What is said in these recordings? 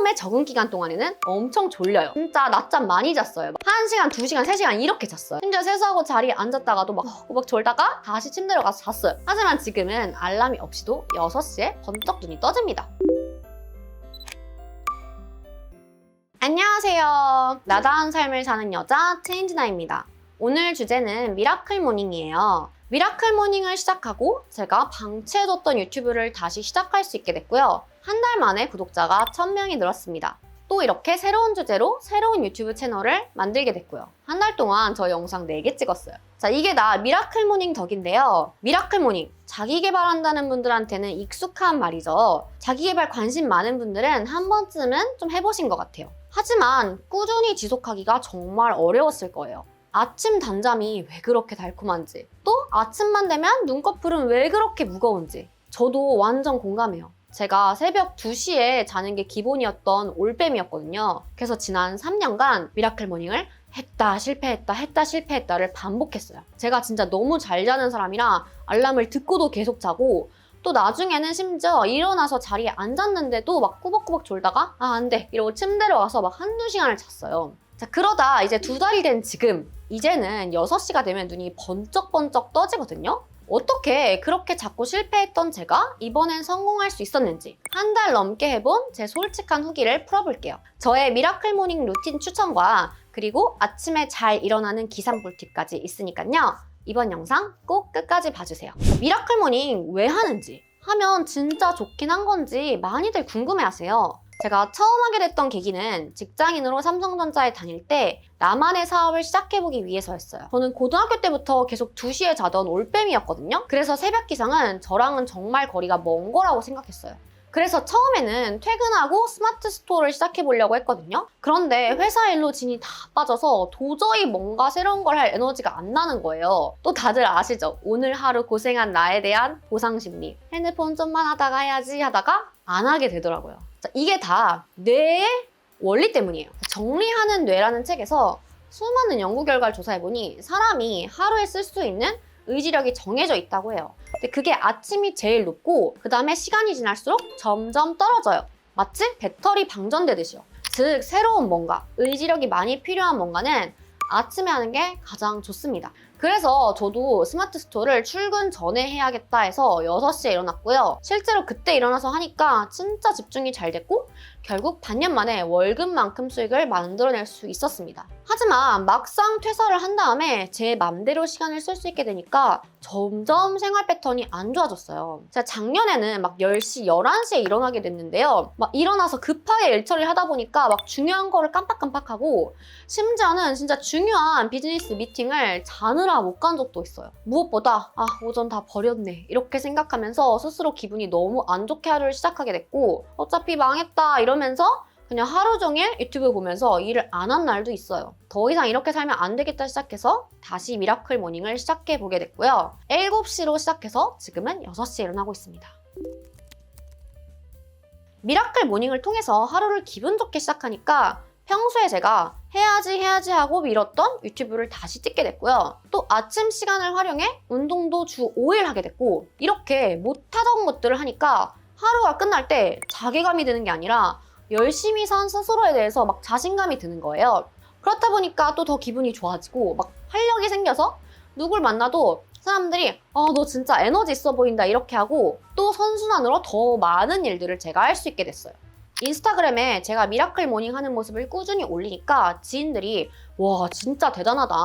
처음에 적응 기간 동안에는 엄청 졸려요. 진짜 낮잠 많이 잤어요. 1시간, 2시간, 3시간 이렇게 잤어요. 심지어 세수하고 자리에 앉았다가도 막 꼬박 졸다가 다시 침대로 가서 잤어요. 하지만 지금은 알람이 없이도 6시에 번쩍 눈이 떠집니다. 안녕하세요. 나다운 삶을 사는 여자 체인지나입니다. 오늘 주제는 미라클 모닝이에요. 미라클 모닝을 시작하고 제가 방치해뒀던 유튜브를 다시 시작할 수 있게 됐고요. 한 달 만에 구독자가 1000명이 늘었습니다. 또 이렇게 새로운 주제로 새로운 유튜브 채널을 만들게 됐고요. 한 달 동안 저 영상 4개 찍었어요. 자, 이게 다 미라클 모닝 덕인데요. 미라클 모닝, 자기 개발한다는 분들한테는 익숙한 말이죠. 자기 개발 관심 많은 분들은 한 번쯤은 좀 해보신 것 같아요. 하지만 꾸준히 지속하기가 정말 어려웠을 거예요. 아침 단잠이 왜 그렇게 달콤한지, 또 아침만 되면 눈꺼풀은 왜 그렇게 무거운지 저도 완전 공감해요. 제가 새벽 2시에 자는 게 기본이었던 올빼미였거든요. 그래서 지난 3년간 미라클 모닝을 했다 실패했다 했다 실패했다를 반복했어요. 제가 진짜 너무 잘 자는 사람이라 알람을 듣고도 계속 자고, 또 나중에는 심지어 일어나서 자리에 앉았는데도 막 꾸벅꾸벅 졸다가 안 돼 이러고 침대로 와서 막 1~2시간을 잤어요. 자, 그러다 이제 2달이 된 지금, 이제는 6시가 되면 눈이 번쩍번쩍 떠지거든요. 어떻게 그렇게 자꾸 실패했던 제가 이번엔 성공할 수 있었는지 한 달 넘게 해본 제 솔직한 후기를 풀어볼게요. 저의 미라클 모닝 루틴 추천과 그리고 아침에 잘 일어나는 기상 꿀팁까지 있으니까요. 이번 영상 꼭 끝까지 봐주세요. 미라클 모닝 왜 하는지, 하면 진짜 좋긴 한 건지 많이들 궁금해하세요. 제가 처음 하게 됐던 계기는 직장인으로 삼성전자에 다닐 때 나만의 사업을 시작해보기 위해서였어요. 저는 고등학교 때부터 계속 2시에 자던 올빼미였거든요. 그래서 새벽 기상은 저랑은 정말 거리가 먼 거라고 생각했어요. 그래서 처음에는 퇴근하고 스마트 스토어를 시작해보려고 했거든요. 그런데 회사 일로 진이 다 빠져서 도저히 뭔가 새로운 걸 할 에너지가 안 나는 거예요. 또 다들 아시죠? 오늘 하루 고생한 나에 대한 보상 심리. 핸드폰 좀만 하다가 해야지 하다가 안 하게 되더라고요. 자, 이게 다 뇌의 원리 때문이에요. 정리하는 뇌라는 책에서 수많은 연구 결과를 조사해보니 사람이 하루에 쓸 수 있는 의지력이 정해져 있다고 해요. 근데 그게 아침이 제일 높고 그 다음에 시간이 지날수록 점점 떨어져요. 마치 배터리 방전되듯이요. 즉 새로운 뭔가, 의지력이 많이 필요한 뭔가는 아침에 하는 게 가장 좋습니다. 그래서 저도 스마트 스토어를 출근 전에 해야겠다 해서 6시에 일어났고요. 실제로 그때 일어나서 하니까 진짜 집중이 잘 됐고 결국 반년 만에 월급만큼 수익을 만들어낼 수 있었습니다. 하지만 막상 퇴사를 한 다음에 제 맘대로 시간을 쓸 수 있게 되니까 점점 생활 패턴이 안 좋아졌어요. 제가 작년에는 막 10시, 11시에 일어나게 됐는데요. 막 일어나서 급하게 일 처리를 하다 보니까 막 중요한 거를 깜빡깜빡하고, 심지어는 진짜 중요한 비즈니스 미팅을 자느라 못 간 적도 있어요. 무엇보다 오전 다 버렸네 이렇게 생각하면서 스스로 기분이 너무 안 좋게 하루를 시작하게 됐고, 어차피 망했다 이러면서 그냥 하루 종일 유튜브 보면서 일을 안 한 날도 있어요. 더 이상 이렇게 살면 안 되겠다 시작해서 다시 미라클 모닝을 시작해보게 됐고요. 7시로 시작해서 지금은 6시에 일어나고 있습니다. 미라클 모닝을 통해서 하루를 기분 좋게 시작하니까 평소에 제가 해야지 하고 미뤘던 유튜브를 다시 찍게 됐고요. 또 아침 시간을 활용해 운동도 주 5일 하게 됐고, 이렇게 못하던 것들을 하니까 하루가 끝날 때 자괴감이 드는 게 아니라 열심히 산 스스로에 대해서 막 자신감이 드는 거예요. 그렇다 보니까 또 더 기분이 좋아지고 막 활력이 생겨서 누굴 만나도 사람들이 너 진짜 에너지 있어 보인다 이렇게 하고, 또 선순환으로 더 많은 일들을 제가 할 수 있게 됐어요. 인스타그램에 제가 미라클 모닝 하는 모습을 꾸준히 올리니까 지인들이 와 진짜 대단하다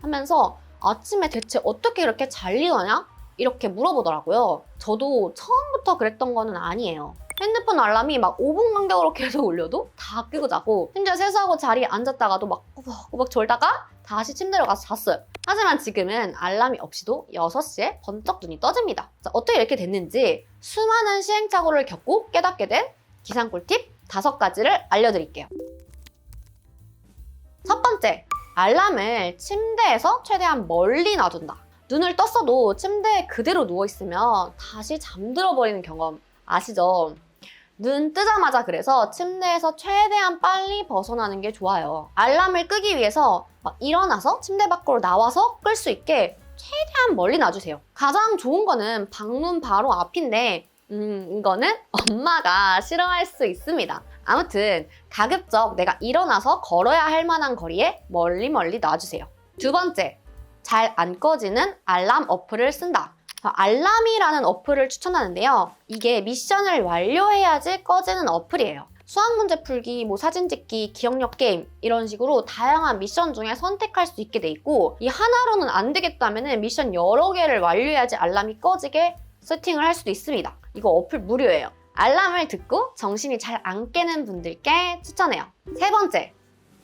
하면서 아침에 대체 어떻게 이렇게 잘 일어나냐? 이렇게 물어보더라고요. 저도 처음부터 그랬던 거는 아니에요. 핸드폰 알람이 막 5분 간격으로 계속 울려도 다 끄고 자고, 심지어 세수하고 자리에 앉았다가도 막 꾸벅꾸벅 졸다가 다시 침대로 가서 잤어요. 하지만 지금은 알람이 없이도 6시에 번쩍 눈이 떠집니다. 자, 어떻게 이렇게 됐는지 수많은 시행착오를 겪고 깨닫게 된 기상 꿀팁 5가지를 알려드릴게요. 첫 번째, 알람을 침대에서 최대한 멀리 놔둔다. 눈을 떴어도 침대에 그대로 누워있으면 다시 잠들어 버리는 경험 아시죠? 눈 뜨자마자 그래서 침대에서 최대한 빨리 벗어나는 게 좋아요. 알람을 끄기 위해서 막 일어나서 침대 밖으로 나와서 끌 수 있게 최대한 멀리 놔주세요. 가장 좋은 거는 방문 바로 앞인데 이거는 엄마가 싫어할 수 있습니다. 아무튼 가급적 내가 일어나서 걸어야 할 만한 거리에 멀리 놔주세요. 두 번째, 잘 안 꺼지는 알람 어플을 쓴다. 알람이라는 어플을 추천하는데요. 이게 미션을 완료해야지 꺼지는 어플이에요. 수학 문제 풀기, 사진 찍기, 기억력 게임 이런 식으로 다양한 미션 중에 선택할 수 있게 돼 있고, 이 하나로는 안 되겠다면 미션 여러 개를 완료해야지 알람이 꺼지게 세팅을 할 수도 있습니다. 이거 어플 무료예요. 알람을 듣고 정신이 잘 안 깨는 분들께 추천해요. 세 번째,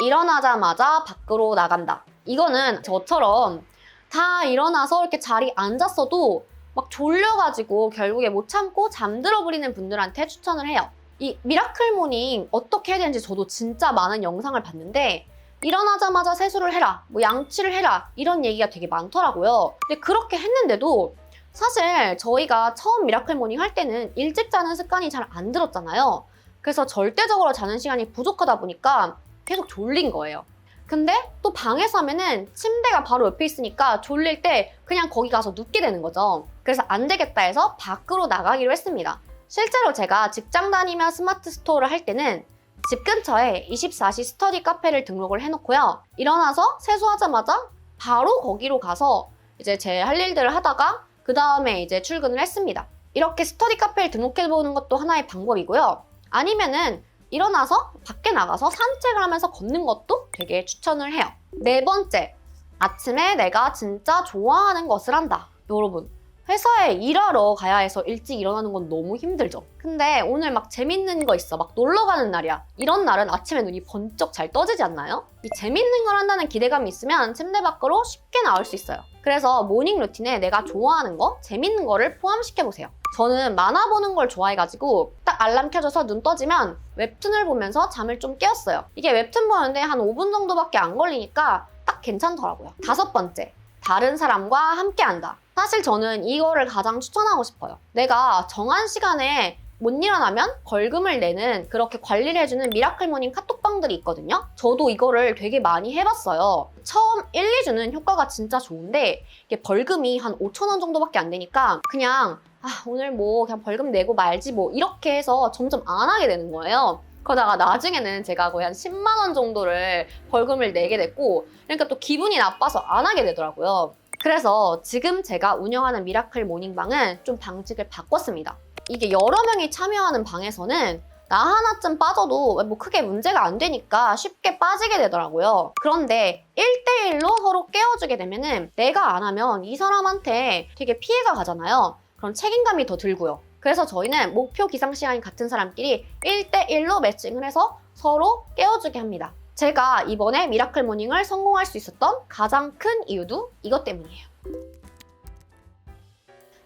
일어나자마자 밖으로 나간다. 이거는 저처럼 다 일어나서 이렇게 자리에 앉았어도 막 졸려가지고 결국에 못 참고 잠들어 버리는 분들한테 추천을 해요. 이 미라클 모닝 어떻게 해야 되는지 저도 진짜 많은 영상을 봤는데, 일어나자마자 세수를 해라, 양치를 해라 이런 얘기가 되게 많더라고요. 근데 그렇게 했는데도 사실 저희가 처음 미라클 모닝 할 때는 일찍 자는 습관이 잘 안 들었잖아요. 그래서 절대적으로 자는 시간이 부족하다 보니까 계속 졸린 거예요. 근데 또 방에서 하면은 침대가 바로 옆에 있으니까 졸릴 때 그냥 거기 가서 눕게 되는 거죠. 그래서 안 되겠다 해서 밖으로 나가기로 했습니다. 실제로 제가 직장 다니며 스마트 스토어를 할 때는 집 근처에 24시 스터디 카페를 등록을 해놓고요. 일어나서 세수하자마자 바로 거기로 가서 이제 제 할 일들을 하다가 그 다음에 이제 출근을 했습니다. 이렇게 스터디 카페를 등록해보는 것도 하나의 방법이고요. 아니면은 일어나서 밖에 나가서 산책을 하면서 걷는 것도 되게 추천을 해요. 네 번째, 아침에 내가 진짜 좋아하는 것을 한다. 여러분, 회사에 일하러 가야 해서 일찍 일어나는 건 너무 힘들죠. 근데 오늘 막 재밌는 거 있어, 막 놀러 가는 날이야. 이런 날은 아침에 눈이 번쩍 잘 떠지지 않나요? 이 재밌는 걸 한다는 기대감이 있으면 침대 밖으로 쉽게 나올 수 있어요. 그래서 모닝 루틴에 내가 좋아하는 거, 재밌는 거를 포함시켜보세요. 저는 만화 보는 걸 좋아해가지고 딱 알람 켜져서 눈 떠지면 웹툰을 보면서 잠을 좀 깨웠어요. 이게 웹툰 보는데 한 5분 정도밖에 안 걸리니까 딱 괜찮더라고요. 다섯 번째, 다른 사람과 함께한다. 사실 저는 이거를 가장 추천하고 싶어요. 내가 정한 시간에 못 일어나면 벌금을 내는, 그렇게 관리를 해주는 미라클 모닝 카톡방들이 있거든요. 저도 이거를 되게 많이 해봤어요. 처음 1, 2주는 효과가 진짜 좋은데 이게 벌금이 한 5,000원 정도밖에 안 되니까 그냥 오늘 그냥 벌금 내고 말지 이렇게 해서 점점 안 하게 되는 거예요. 그러다가 나중에는 제가 거의 한 10만 원 정도를 벌금을 내게 됐고, 그러니까 또 기분이 나빠서 안 하게 되더라고요. 그래서 지금 제가 운영하는 미라클 모닝방은 좀 방식을 바꿨습니다. 이게 여러 명이 참여하는 방에서는 나 하나쯤 빠져도 크게 문제가 안 되니까 쉽게 빠지게 되더라고요. 그런데 1대1로 서로 깨워주게 되면은 내가 안 하면 이 사람한테 되게 피해가 가잖아요. 그런 책임감이 더 들고요. 그래서 저희는 목표 기상 시간이 같은 사람끼리 1대1로 매칭을 해서 서로 깨워주게 합니다. 제가 이번에 미라클 모닝을 성공할 수 있었던 가장 큰 이유도 이것 때문이에요.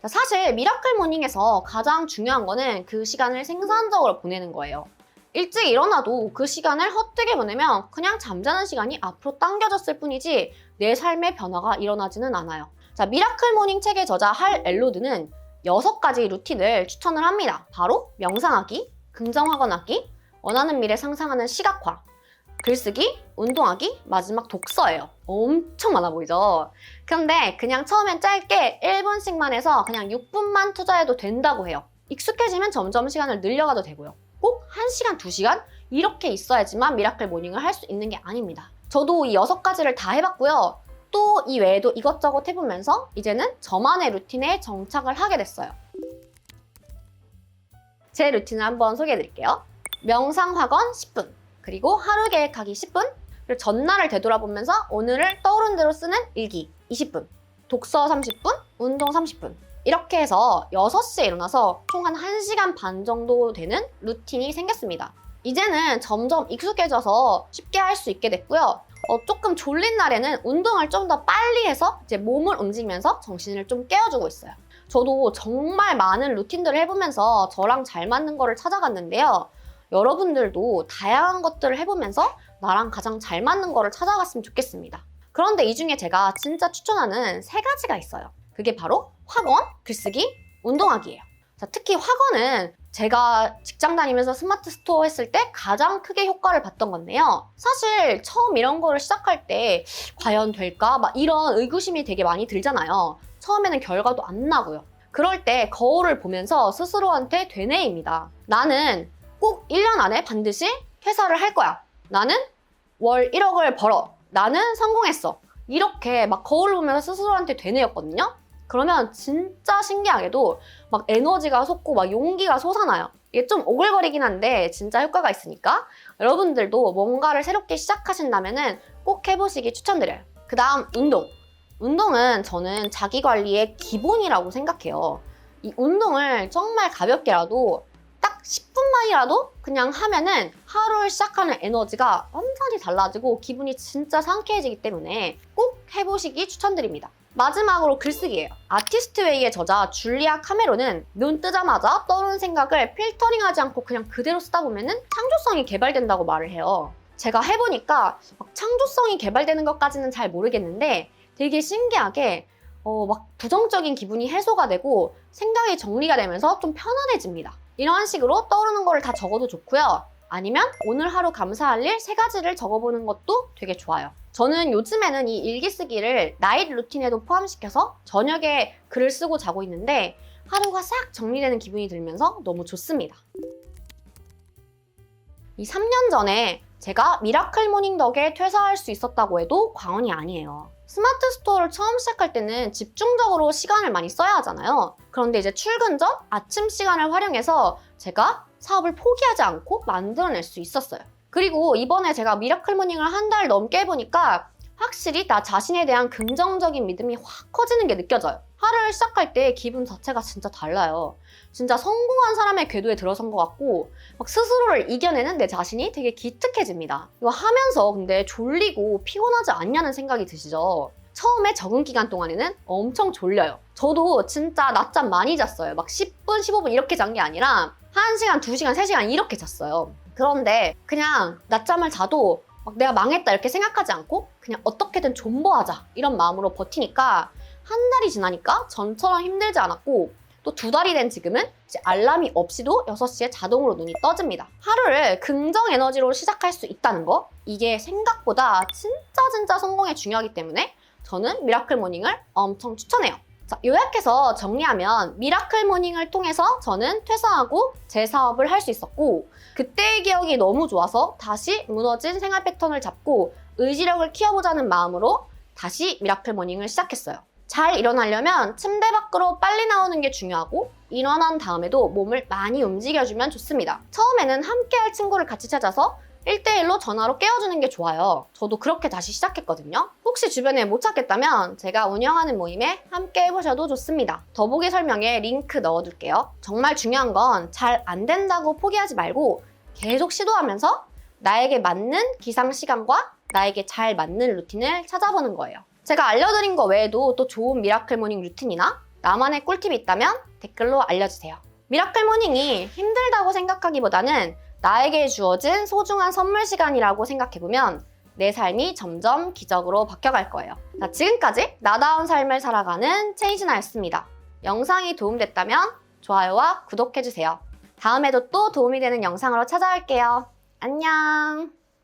사실 미라클 모닝에서 가장 중요한 거는 그 시간을 생산적으로 보내는 거예요. 일찍 일어나도 그 시간을 헛되게 보내면 그냥 잠자는 시간이 앞으로 당겨졌을 뿐이지 내 삶의 변화가 일어나지는 않아요. 미라클 모닝 책의 저자 할 엘로드는 6가지 루틴을 추천을 합니다. 바로 명상하기, 긍정학원하기, 원하는 미래 상상하는 시각화, 글쓰기, 운동하기, 마지막 독서예요. 엄청 많아 보이죠? 근데 그냥 처음엔 짧게 1분씩만 해서 그냥 6분만 투자해도 된다고 해요. 익숙해지면 점점 시간을 늘려가도 되고요. 꼭 1시간, 2시간? 이렇게 있어야지만 미라클 모닝을 할 수 있는 게 아닙니다. 저도 이 6가지를 다 해봤고요. 또 이 외에도 이것저것 해보면서 이제는 저만의 루틴에 정착을 하게 됐어요. 제 루틴을 한번 소개해드릴게요. 명상학원 10분, 그리고 하루 계획하기 10분, 그리고 전날을 되돌아보면서 오늘을 떠오른 대로 쓰는 일기 20분, 독서 30분, 운동 30분. 이렇게 해서 6시에 일어나서 총 한 1시간 반 정도 되는 루틴이 생겼습니다. 이제는 점점 익숙해져서 쉽게 할 수 있게 됐고요. 조금 졸린 날에는 운동을 좀 더 빨리 해서 이제 몸을 움직이면서 정신을 좀 깨워주고 있어요. 저도 정말 많은 루틴들을 해보면서 저랑 잘 맞는 거를 찾아갔는데요. 여러분들도 다양한 것들을 해보면서 나랑 가장 잘 맞는 거를 찾아갔으면 좋겠습니다. 그런데 이 중에 제가 진짜 추천하는 3가지가 있어요. 그게 바로 학원, 글쓰기, 운동하기예요. 특히 학원은 제가 직장 다니면서 스마트 스토어 했을 때 가장 크게 효과를 봤던 건데요. 사실 처음 이런 거를 시작할 때 과연 될까? 이런 의구심이 되게 많이 들잖아요. 처음에는 결과도 안 나고요. 그럴 때 거울을 보면서 스스로한테 되뇌입니다. 나는 꼭 1년 안에 반드시 퇴사를 할 거야. 나는 월 1억을 벌어. 나는 성공했어. 이렇게 막 거울 보면서 스스로한테 되뇌었거든요. 그러면 진짜 신기하게도 막 에너지가 솟고 막 용기가 솟아나요. 이게 좀 오글거리긴 한데 진짜 효과가 있으니까 여러분들도 뭔가를 새롭게 시작하신다면은 꼭 해보시기 추천드려요. 그 다음 운동. 운동은 저는 자기 관리의 기본이라고 생각해요. 이 운동을 정말 가볍게라도 딱 10분만이라도 그냥 하면은 하루를 시작하는 에너지가 완전히 달라지고 기분이 진짜 상쾌해지기 때문에 꼭 해보시기 추천드립니다. 마지막으로 글쓰기예요. 아티스트웨이의 저자 줄리아 카메론은 눈 뜨자마자 떠오르는 생각을 필터링하지 않고 그냥 그대로 쓰다 보면은 창조성이 개발된다고 말을 해요. 제가 해보니까 막 창조성이 개발되는 것까지는 잘 모르겠는데 되게 신기하게 막 부정적인 기분이 해소가 되고 생각이 정리가 되면서 좀 편안해집니다. 이런 식으로 떠오르는 거를 다 적어도 좋고요. 아니면 오늘 하루 감사할 일 3가지를 적어보는 것도 되게 좋아요. 저는 요즘에는 이 일기 쓰기를 나잇 루틴에도 포함시켜서 저녁에 글을 쓰고 자고 있는데 하루가 싹 정리되는 기분이 들면서 너무 좋습니다. 이 3년 전에 제가 미라클 모닝 덕에 퇴사할 수 있었다고 해도 과언이 아니에요. 스마트 스토어를 처음 시작할 때는 집중적으로 시간을 많이 써야 하잖아요. 그런데 이제 출근 전 아침 시간을 활용해서 제가 사업을 포기하지 않고 만들어낼 수 있었어요. 그리고 이번에 제가 미라클 모닝을 한 달 넘게 해보니까 확실히 나 자신에 대한 긍정적인 믿음이 확 커지는 게 느껴져요. 하루를 시작할 때 기분 자체가 진짜 달라요. 진짜 성공한 사람의 궤도에 들어선 것 같고 막 스스로를 이겨내는 내 자신이 되게 기특해집니다. 이거 하면서 근데 졸리고 피곤하지 않냐는 생각이 드시죠? 처음에 적응 기간 동안에는 엄청 졸려요. 저도 진짜 낮잠 많이 잤어요. 막 10분, 15분 이렇게 잔 게 아니라 1시간, 2시간, 3시간 이렇게 잤어요. 그런데 그냥 낮잠을 자도 막 내가 망했다 이렇게 생각하지 않고 그냥 어떻게든 존버하자 이런 마음으로 버티니까 한 달이 지나니까 전처럼 힘들지 않았고 또 2달이 된 지금은 이제 알람이 없이도 6시에 자동으로 눈이 떠집니다. 하루를 긍정 에너지로 시작할 수 있다는 거, 이게 생각보다 진짜 성공에 중요하기 때문에 저는 미라클 모닝을 엄청 추천해요. 자, 요약해서 정리하면 미라클 모닝을 통해서 저는 퇴사하고 제 사업을 할 수 있었고 그때의 기억이 너무 좋아서 다시 무너진 생활 패턴을 잡고 의지력을 키워보자는 마음으로 다시 미라클 모닝을 시작했어요. 잘 일어나려면 침대 밖으로 빨리 나오는 게 중요하고 일어난 다음에도 몸을 많이 움직여주면 좋습니다. 처음에는 함께할 친구를 같이 찾아서 1대1로 전화로 깨워주는 게 좋아요. 저도 그렇게 다시 시작했거든요. 혹시 주변에 못 찾겠다면 제가 운영하는 모임에 함께 해보셔도 좋습니다. 더보기 설명에 링크 넣어둘게요. 정말 중요한 건 잘 안 된다고 포기하지 말고 계속 시도하면서 나에게 맞는 기상 시간과 나에게 잘 맞는 루틴을 찾아보는 거예요. 제가 알려드린 거 외에도 또 좋은 미라클 모닝 루틴이나 나만의 꿀팁이 있다면 댓글로 알려주세요. 미라클 모닝이 힘들다고 생각하기보다는 나에게 주어진 소중한 선물 시간이라고 생각해보면 내 삶이 점점 기적으로 바뀌어갈 거예요. 자, 지금까지 나다운 삶을 살아가는 체인지나였습니다. 영상이 도움됐다면 좋아요와 구독해주세요. 다음에도 또 도움이 되는 영상으로 찾아올게요. 안녕!